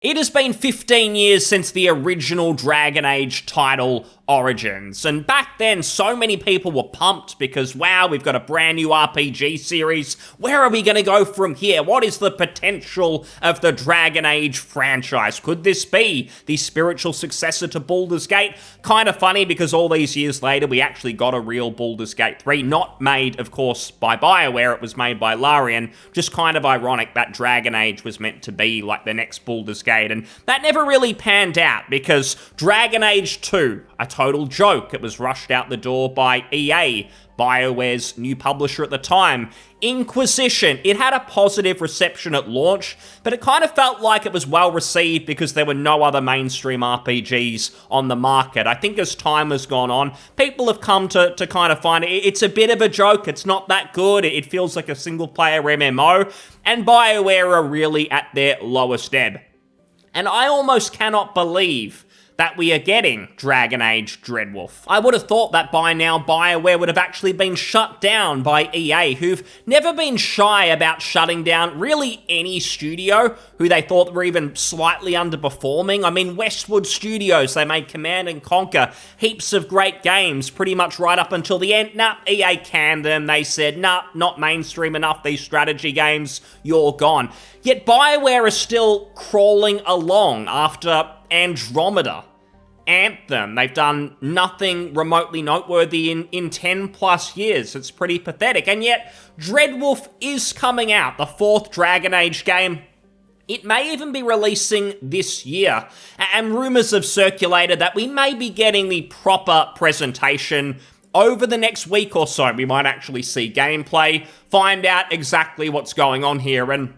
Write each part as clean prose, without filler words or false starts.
It has been 15 years since the original Dragon Age title Origins, and back then so many people were pumped because, wow, we've got a brand new RPG series. Where are we going to go from here? What is the potential of the Dragon Age franchise? Could this be the spiritual successor to Baldur's Gate? Kind of funny because all these years later we actually got a real Baldur's Gate 3, not made, of course, by Bioware, it was made by Larian. Just kind of ironic that Dragon Age was meant to be like the next Baldur's Gate, and that never really panned out because Dragon Age 2, a total joke. It was rushed out the door by EA, BioWare's new publisher at the time. Inquisition, it had a positive reception at launch, but it kind of felt like it was well received because there were no other mainstream RPGs on the market. I think as time has gone on, people have come to kind of find it's a bit of a joke. It's not that good. It feels like a single-player MMO, and BioWare are really at their lowest ebb. And I almost cannot believe that we are getting Dragon Age Dreadwolf. I would have thought that by now BioWare would have actually been shut down by EA, who've never been shy about shutting down really any studio who they thought were even slightly underperforming. I mean, Westwood Studios, they made Command & Conquer, heaps of great games, pretty much right up until the end. Nah, EA canned them. They said, nah, not mainstream enough, these strategy games, you're gone. Yet BioWare is still crawling along after Andromeda, Anthem. They've done nothing remotely noteworthy in 10 plus years. It's pretty pathetic. And yet, Dreadwolf is coming out, the fourth Dragon Age game. It may even be releasing this year. And rumours have circulated that we may be getting the proper presentation over the next week or so. We might actually see gameplay, find out exactly what's going on here. And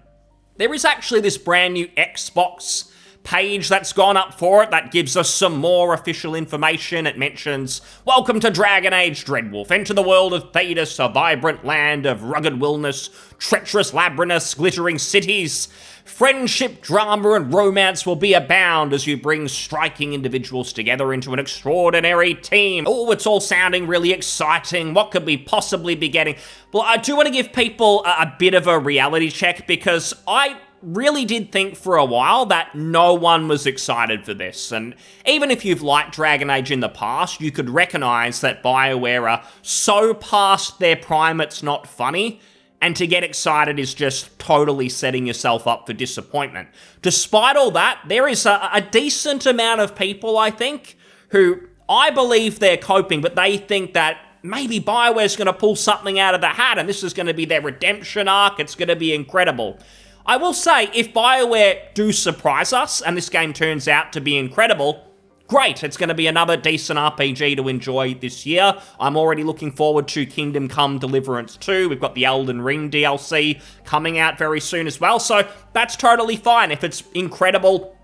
there is actually this brand new Xbox page that's gone up for it that gives us some more official information. It mentions, welcome to Dragon Age Dreadwolf. Enter the world of Thedas, a vibrant land of rugged wilderness, treacherous labyrinths, glittering cities. Friendship, drama, and romance will be abound as you bring striking individuals together into an extraordinary team. Oh, it's all sounding really exciting. What could we possibly be getting? Well, I do want to give people a bit of a reality check because I really did think for a while that no one was excited for this. And even if you've liked Dragon Age in the past, you could recognize that BioWare are so past their prime it's not funny. And to get excited is just totally setting yourself up for disappointment. Despite all that, there is a decent amount of people, I think, who I believe they're coping, but they think that maybe BioWare's going to pull something out of the hat and this is going to be their redemption arc. It's going to be incredible. I will say, if BioWare do surprise us and this game turns out to be incredible, great, it's going to be another decent RPG to enjoy this year. I'm already looking forward to Kingdom Come Deliverance 2. We've got the Elden Ring DLC coming out very soon as well, so that's totally fine. If it's incredible,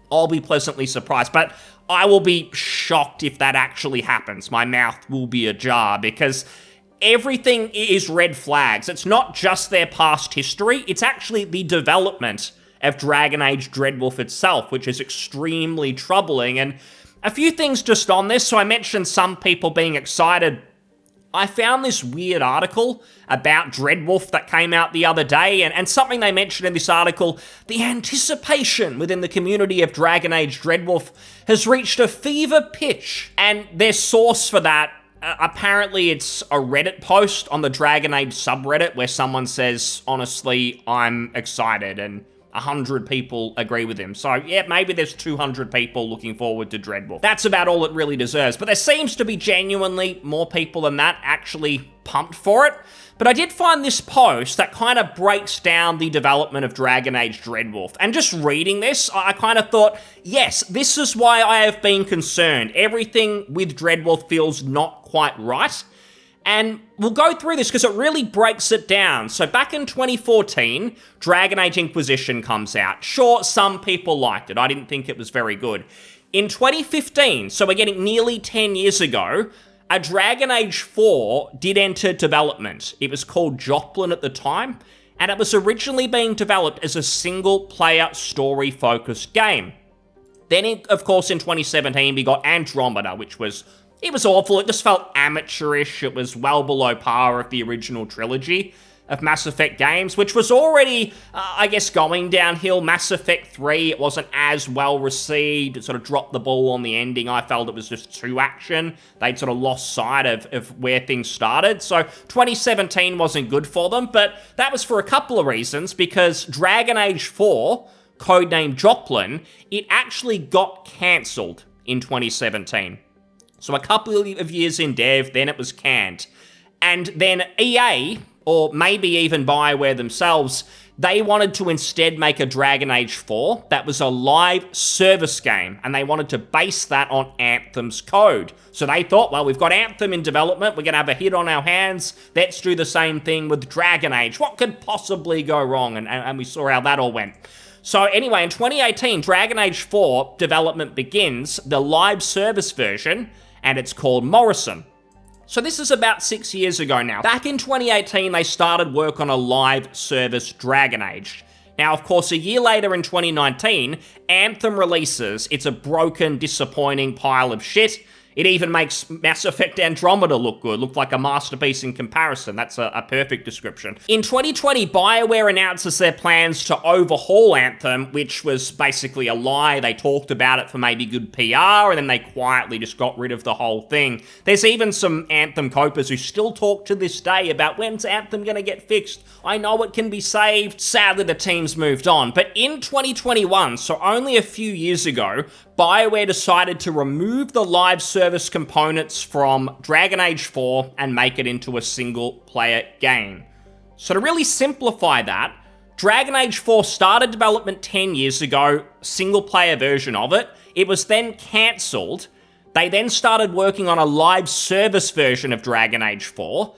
I'll be pleasantly surprised, but I will be shocked if that actually happens. My mouth will be ajar because everything is red flags. It's not just their past history, it's actually the development of Dragon Age Dreadwolf itself, which is extremely troubling. And a few things just on this. So I mentioned some people being excited. I found this weird article about Dreadwolf that came out the other day, and something they mentioned in this article, the anticipation within the community of Dragon Age Dreadwolf has reached a fever pitch. And their source for that, apparently it's a Reddit post on the Dragon Age subreddit where someone says, honestly, I'm excited, and 100 people agree with him. So yeah, maybe there's 200 people looking forward to Dreadwolf. That's about all it really deserves. But there seems to be genuinely more people than that actually pumped for it. But I did find this post that kind of breaks down the development of Dragon Age Dreadwolf. And just reading this, I kind of thought, yes, this is why I have been concerned. Everything with Dreadwolf feels not quite right. And we'll go through this because it really breaks it down. So back in 2014, Dragon Age Inquisition comes out. Sure, some people liked it. I didn't think it was very good. In 2015, so we're getting nearly 10 years ago, a Dragon Age 4 did enter development. It was called Joplin at the time, and it was originally being developed as a single-player story-focused game. Then, of course, in 2017, we got Andromeda, which was It was awful. It just felt amateurish. It was well below par of the original trilogy. of Mass Effect games, which was already, I guess, going downhill. Mass Effect 3, it wasn't as well received. It sort of dropped the ball on the ending. I felt it was just too action. They'd sort of lost sight of where things started. So 2017 wasn't good for them, but that was for a couple of reasons, because Dragon Age 4, codenamed Joplin, it actually got cancelled in 2017. So a couple of years in dev, then it was canned. And then EA, or maybe even Bioware themselves, they wanted to instead make a Dragon Age 4 that was a live service game, and they wanted to base that on Anthem's code. So they thought, well, we've got Anthem in development, we're going to have a hit on our hands, let's do the same thing with Dragon Age. What could possibly go wrong? And we saw how that all went. So anyway, in 2018, Dragon Age 4 development begins, the live service version, and it's called Morrison. So this is about 6 years ago now. Back in 2018, they started work on a live service Dragon Age. Now, of course, a year later in 2019, Anthem releases. It's a broken, disappointing pile of shit. It even makes Mass Effect Andromeda look good, look like a masterpiece in comparison. That's a perfect description. In 2020, Bioware announces their plans to overhaul Anthem, which was basically a lie. They talked about it for maybe good PR, and then they quietly just got rid of the whole thing. There's even some Anthem copers who still talk to this day about when's Anthem gonna get fixed. I know it can be saved. Sadly, the team's moved on. But in 2021, so only a few years ago, Bioware decided to remove the live service components from Dragon Age 4 and make it into a single-player game. So to really simplify that, Dragon Age 4 started development 10 years ago, single-player version of it. It was then cancelled. They then started working on a live service version of Dragon Age 4,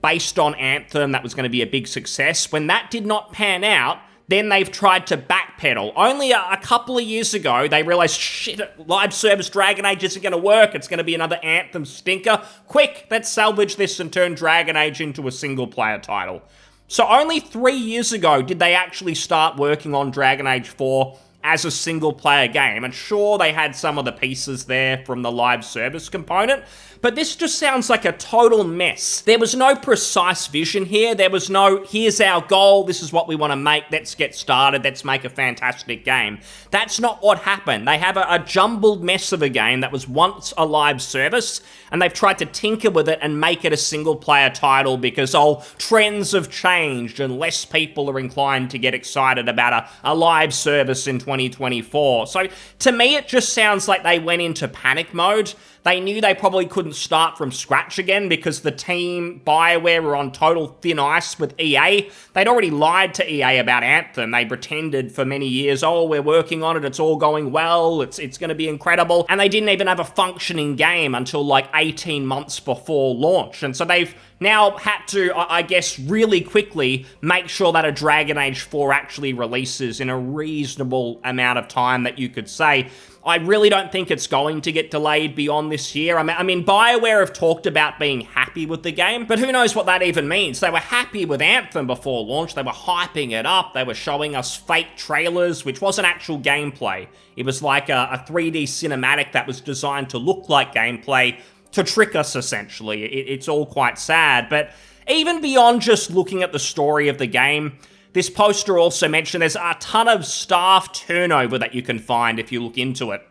based on Anthem. That was going to be a big success. When that did not pan out, then they've tried to backpedal. Only a couple of years ago, they realized, shit, live service Dragon Age isn't going to work. It's going to be another Anthem stinker. Quick, let's salvage this and turn Dragon Age into a single-player title. So only 3 years ago did they actually start working on Dragon Age 4 as a single-player game. And sure, they had some of the pieces there from the live service component, but this just sounds like a total mess. There was no precise vision here. There was no, here's our goal, this is what we want to make, let's get started, let's make a fantastic game. That's not what happened. They have a jumbled mess of a game that was once a live service, and they've tried to tinker with it and make it a single-player title because, trends have changed and less people are inclined to get excited about a live service in 2024. So to me, it just sounds like they went into panic mode. They knew they probably couldn't start from scratch again because the team, Bioware, were on total thin ice with EA. They'd already lied to EA about Anthem. They pretended for many years, we're working on it, it's all going well, it's going to be incredible. And they didn't even have a functioning game until like 18 months before launch. And so they've now had to, I guess, really quickly make sure that a Dragon Age 4 actually releases in a reasonable amount of time that you could say. I really don't think it's going to get delayed beyond this year. I mean, Bioware have talked about being happy with the game, but who knows what that even means. They were happy with Anthem before launch. They were hyping it up. They were showing us fake trailers, which wasn't actual gameplay. It was like a 3D cinematic that was designed to look like gameplay to trick us, essentially. It's all quite sad, but even beyond just looking at the story of the game, this poster also mentioned there's a ton of staff turnover that you can find if you look into it.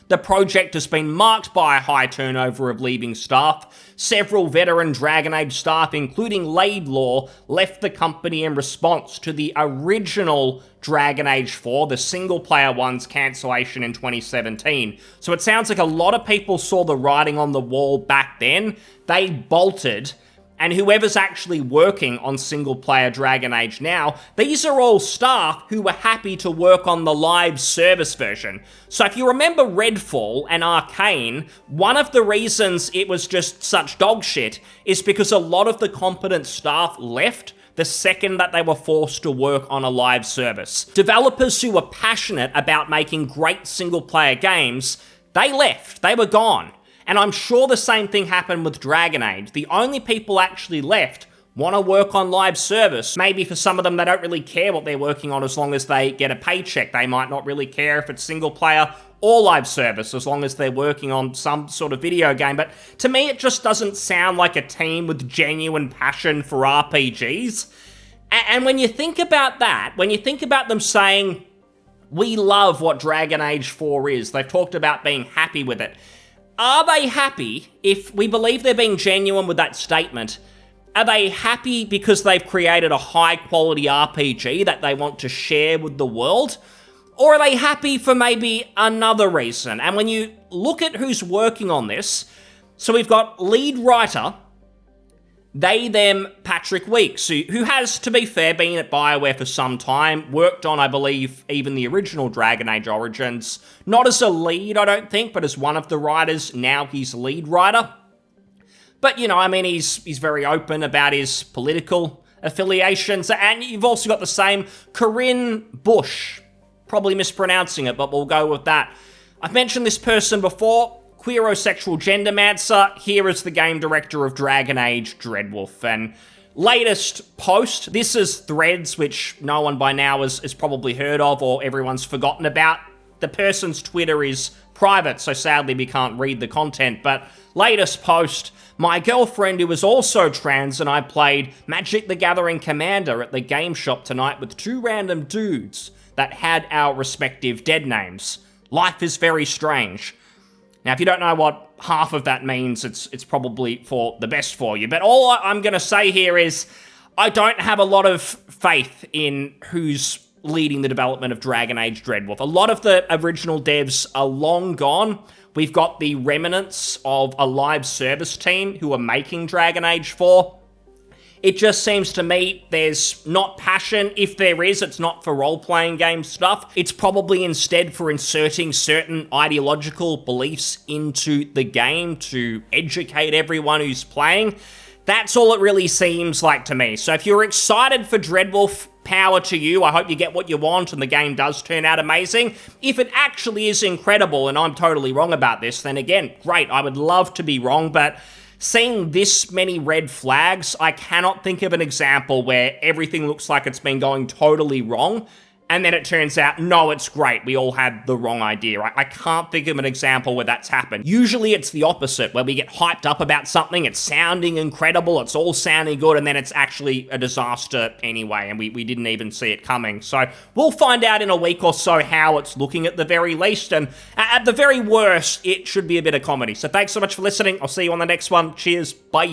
The project has been marked by a high turnover of leaving staff. Several veteran Dragon Age staff, including Laidlaw, left the company in response to the original Dragon Age 4, the single-player one's cancellation in 2017. So it sounds like a lot of people saw the writing on the wall back then. They bolted. And whoever's actually working on single-player Dragon Age now, these are all staff who were happy to work on the live service version. So if you remember Redfall and Arcane, one of the reasons it was just such dog shit is because a lot of the competent staff left the second that they were forced to work on a live service. Developers who were passionate about making great single-player games, they left, they were gone. And I'm sure the same thing happened with Dragon Age. The only people actually left want to work on live service. Maybe for some of them, they don't really care what they're working on as long as they get a paycheck. They might not really care if it's single player or live service as long as they're working on some sort of video game. But to me, it just doesn't sound like a team with genuine passion for RPGs. And when you think about that, when you think about them saying, we love what Dragon Age 4 is, they've talked about being happy with it. Are they happy, if we believe they're being genuine with that statement, are they happy because they've created a high-quality RPG that they want to share with the world? Or are they happy for maybe another reason? And when you look at who's working on this, so we've got lead writer, they, them, Patrick Weeks, who has, to be fair, been at Bioware for some time, worked on, I believe, even the original Dragon Age Origins. Not as a lead, I don't think, but as one of the writers. Now he's lead writer. But, you know, I mean, he's very open about his political affiliations. And you've also got the same Corinne Bush. Probably mispronouncing it, but we'll go with that. I've mentioned this person before. Queerosexual gendermancer. Here is the game director of Dragon Age, Dreadwolf. And latest post, this is Threads, which no one by now has probably heard of or everyone's forgotten about. The person's Twitter is private, so sadly we can't read the content. But latest post, my girlfriend, who is also trans, and I played Magic the Gathering Commander at the game shop tonight with 2 random dudes that had our respective dead names. Life is very strange. Now, if you don't know what half of that means, it's probably for the best for you. But all I'm going to say here is I don't have a lot of faith in who's leading the development of Dragon Age Dreadwolf. A lot of the original devs are long gone. We've got the remnants of a live service team who are making Dragon Age 4. It just seems to me there's not passion. If there is, it's not for role-playing game stuff. It's probably instead for inserting certain ideological beliefs into the game to educate everyone who's playing. That's all it really seems like to me. So if you're excited for Dreadwolf, power to you. I hope you get what you want and the game does turn out amazing. If it actually is incredible and I'm totally wrong about this, then again, great. I would love to be wrong, but seeing this many red flags, I cannot think of an example where everything looks like it's been going totally wrong, and then it turns out, no, it's great, we all had the wrong idea. I can't think of an example where that's happened. Usually it's the opposite, where we get hyped up about something, it's sounding incredible, it's all sounding good, and then it's actually a disaster anyway, and we didn't even see it coming. So we'll find out in a week or so how it's looking at the very least, and at the very worst, it should be a bit of comedy. So thanks so much for listening. I'll see you on the next one. Cheers. Bye.